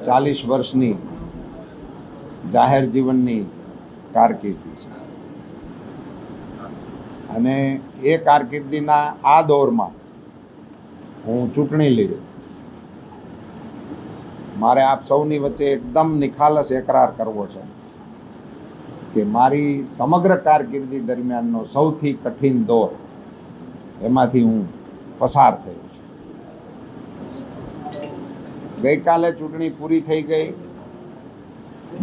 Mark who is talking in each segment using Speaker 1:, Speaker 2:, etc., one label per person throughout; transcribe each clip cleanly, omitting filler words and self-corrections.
Speaker 1: 40 વર્ષની જાહેર જીવનની કારકિર્દી છે અને એ કારકિર્દીના આ દોરમાં હું ચૂંટણી લડ્યો. મારે આપ સૌની વચ્ચે એકદમ નિખાલસ એકરાર કરવો છે કે મારી સમગ્ર કારકિર્દી દરમિયાનનો સૌથી કઠિન દોર એમાંથી હું પસાર થયો છું. ગઈકાલે ચૂંટણી પૂરી થઈ ગઈ,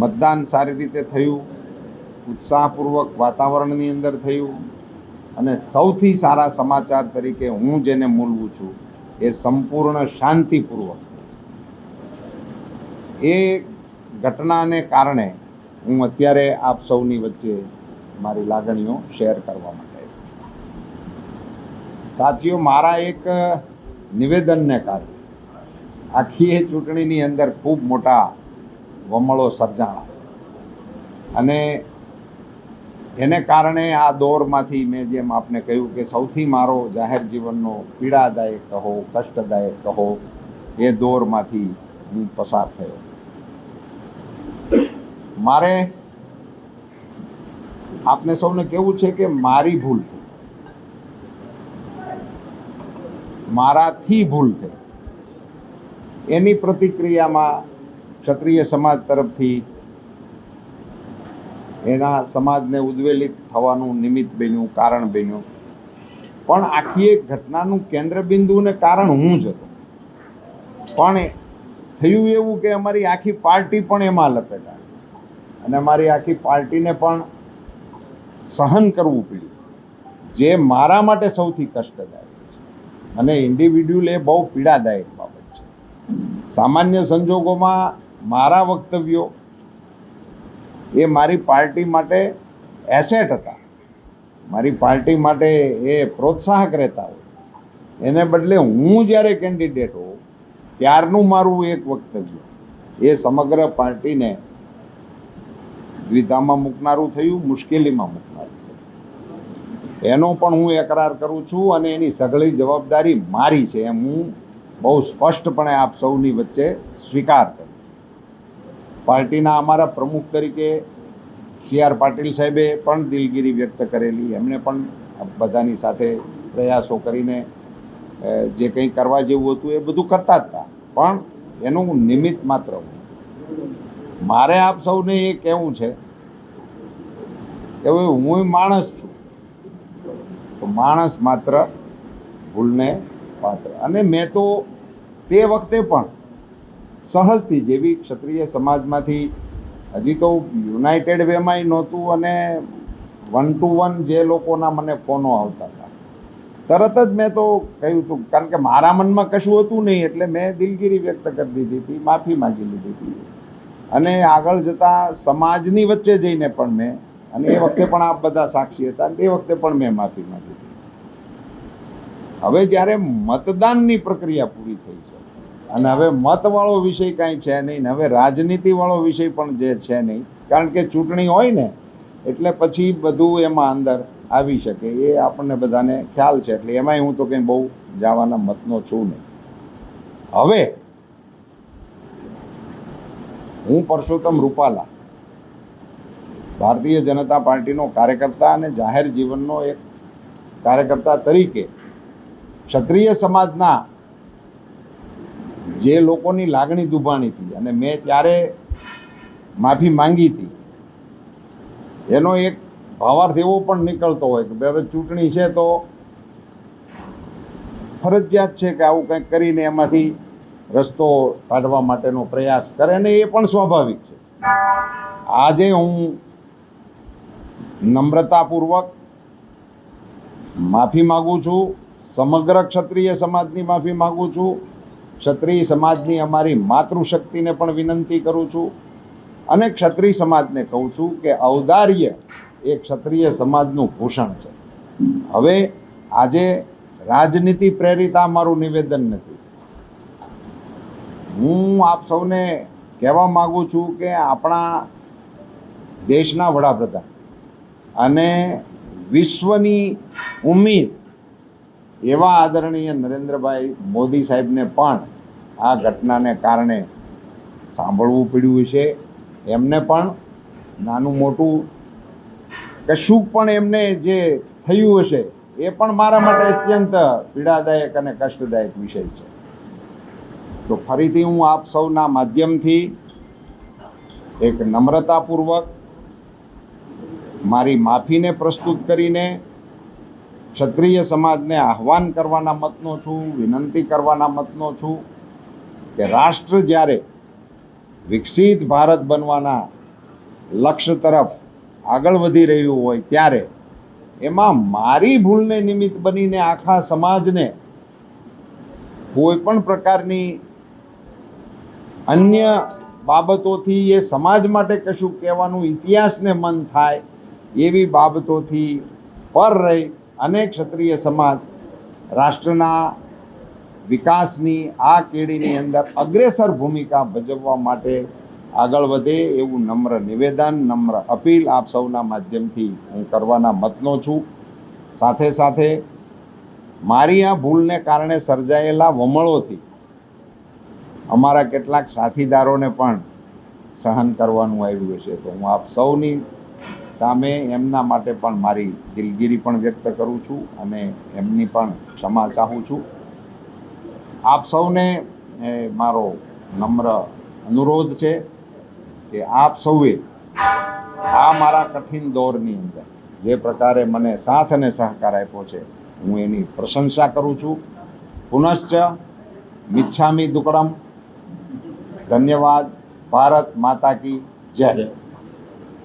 Speaker 1: મતદાન સારી રીતે થયું, ઉત્સાહપૂર્વક વાતાવરણની અંદર થયું અને સૌથી સારા સમાચાર તરીકે હું જેને મૂલવું છું એ સંપૂર્ણ શાંતિપૂર્વક. એ ઘટનાને કારણે હું અત્યારે આપ સૌની વચ્ચે મારી લાગણીઓ શેર કરવા માટે આવ્યો છું. સાથીઓ, મારા એક નિવેદનને કારણે આખી એ ચૂંટણીની અંદર ખૂબ મોટા વમળો સર્જાણા અને એને કારણે આ દોરમાંથી મેં જેમ આપને કહ્યું કે સૌથી મારો જાહેર જીવનનો પીડાદાયક કહો, કષ્ટદાયક કહો, એ દોરમાંથી હું પસાર થયો. મારે આપને સૌને કહેવું છે કે મારી ભૂલ થઈ, મારાથી ભૂલ થઈ. એની પ્રતિક્રિયામાં ક્ષત્રિય સમાજ તરફથી એના સમાજને ઉદ્વેલિત થવાનું નિમિત્ત બન્યું, કારણ બન્યું. પણ આખી એક ઘટનાનું કેન્દ્રબિંદુ ને કારણ હું જ હતો. પણ થયું એવું કે અમારી આખી પાર્ટી પણ એમાં લપેટાઈ અને અમારી આખી પાર્ટીને પણ સહન કરવું પડ્યું, જે મારા માટે સૌથી કષ્ટદાયક છે અને ઇન્ડિવિડ્યુઅલ એ બહુ પીડાદાયક બાબત છે. સામાન્ય સંજોગોમાં મારા વક્તવ્યો એ મારી પાર્ટી માટે એસેટ હતા, મારી પાર્ટી માટે એ પ્રોત્સાહક રહેતા હોય. એને બદલે હું જ્યારે કેન્ડિડેટ હોઉં ત્યારનું મારું એક વક્તવ્ય એ સમગ્ર પાર્ટીને દ્વિધામાં મૂકનારું થયું, મુશ્કેલીમાં મૂકનારું થયું. એનો પણ હું એકરાર કરું છું અને એની સઘળી જવાબદારી મારી છે એમ હું બહુ સ્પષ્ટપણે આપ સૌની વચ્ચે સ્વીકાર કરું છું. પાર્ટીના અમારા પ્રમુખ તરીકે CR પાટીલ સાહેબે પણ દિલગીરી વ્યક્ત કરેલી. એમણે પણ બધાની સાથે પ્રયાસો કરીને જે કંઈ કરવા જેવું હતું એ બધું કરતા જ હતા, પણ એનું નિમિત્ત માત્ર મારે આપ સૌને એ કહેવું છે કે હવે હું માણસ છું, તો માણસ માત્ર ભૂલને પાત્ર. અને મેં તો તે વખતે પણ સહજથી, જેવી ક્ષત્રિય સમાજમાંથી હજી તો યુનાઇટેડ વેમાંય નહોતું અને 1 to 1 જે લોકોના મને ફોનો આવતા હતા, તરત જ મેં તો કહ્યું હતું, કારણ કે મારા મનમાં કશું હતું નહીં એટલે મેં દિલગીરી વ્યક્ત કરી દીધી હતી, માફી માગી લીધી હતી અને આગળ જતાં સમાજની વચ્ચે જઈને પણ મેં, અને એ વખતે પણ આપ બધા સાક્ષી હતા, એ વખતે પણ મેં માફી માગી હતી. હવે જ્યારે મતદાનની પ્રક્રિયા પૂરી થઈ છે અને હવે મતવાળો વિષય કાંઈ છે નહીં, હવે રાજનીતિવાળો વિષય પણ જે છે નહીં, કારણ કે ચૂંટણી હોય ને એટલે પછી બધું એમાં અંદર આવી શકે, એ આપણને બધાને ખ્યાલ છે. એટલે એમાંય હું તો કંઈ બહુ જવાના મતનો છું નહીં. હવે હું પરસોત્તમ રૂપાલા, ભારતીય જનતા પાર્ટીનો કાર્યકર્તા અને જાહેર જીવનનો એક કાર્યકર્તા તરીકે ક્ષત્રિય સમાજના જે લોકોની લાગણી દુભાણી હતી અને મેં ત્યારે માફી માંગી હતી, એનો એક ભાવાર્થ એવો પણ નીકળતો હોય કે હવે ચૂંટણી છે તો ફરજિયાત છે કે આવું કંઈક કરીને એમાંથી રસ્તો કાઢવા માટેનો પ્રયાસ કરે ને એ પણ સ્વાભાવિક છે. આજે હું નમ્રતાપૂર્વક માફી માગું છું, સમગ્ર ક્ષત્રિય સમાજની માફી માગું છું, ક્ષત્રિય સમાજની અમારી માતૃશક્તિને પણ વિનંતી કરું છું અને ક્ષત્રિય સમાજને કહું છું કે ઔદાર્ય એ ક્ષત્રિય સમાજનું ભૂષણ છે. હવે આજે રાજનીતિ પ્રેરિત આ મારું નિવેદન નથી. હું આપ સૌને કહેવા માગું છું કે આપણા દેશના વડાપ્રધાન અને વિશ્વની ઉમ્મીદ એવા આદરણીય નરેન્દ્રભાઈ મોદી સાહેબને પણ આ ઘટનાને કારણે સાંભળવું પડ્યું છે, એમને પણ નાનું મોટું કશું પણ એમને જે થયું હશે એ પણ મારા માટે અત્યંત પીડાદાયક અને કષ્ટદાયક વિષય છે. તો ફરીથી હું આપ સૌના માધ્યમથી એક નમ્રતાપૂર્વક મારી માફીને પ્રસ્તુત કરીને ક્ષત્રિય સમાજને આહ્વાન કરવાના મતનો છું, વિનંતી કરવાના મતનો છું કે રાષ્ટ્ર જ્યારે વિકસિત ભારત બનવાના લક્ષ્ય તરફ આગળ વધી રહ્યું હોય ત્યારે એમાં મારી ભૂલને નિમિત્ત બનીને આખા સમાજને કોઈ પણ પ્રકારની અન્ય બાબતોથી એ સમાજ માટે કશું કહેવાનું ઇતિહાસને મન થાય એવી બાબતોથી પર રહી અને ક્ષત્રિય સમાજ રાષ્ટ્રના વિકાસની આ કેડીની અંદર અગ્રેસર ભૂમિકા ભજવવા માટે આગળ વધે એવું નમ્ર નિવેદન, નમ્ર અપીલ આપ સૌના માધ્યમથી હું કરવાના મતનો છું. સાથે સાથે મારી આ ભૂલને કારણે સર્જાયેલા વમળોથી અમારા કેટલાક સાથીદારોને પણ સહન કરવાનું આવ્યું છે. તો હું આપ સૌની સામે એમના માટે પણ મારી દિલગીરી પણ વ્યક્ત કરું છું અને એમની પણ ક્ષમા ચાહું છું. આપ સૌને મારો નમ્ર અનુરોધ છે કે આપ સૌએ આ મારા કઠિન દોરની અંદર જે પ્રકારે મને સાથ અને સહકાર આપ્યો છે હું એની પ્રશંસા કરું છું. પુનશ્ચ મિચ્છામિ દુક્કડમ. ધન્યવાદ. ભારત માતા કી જય.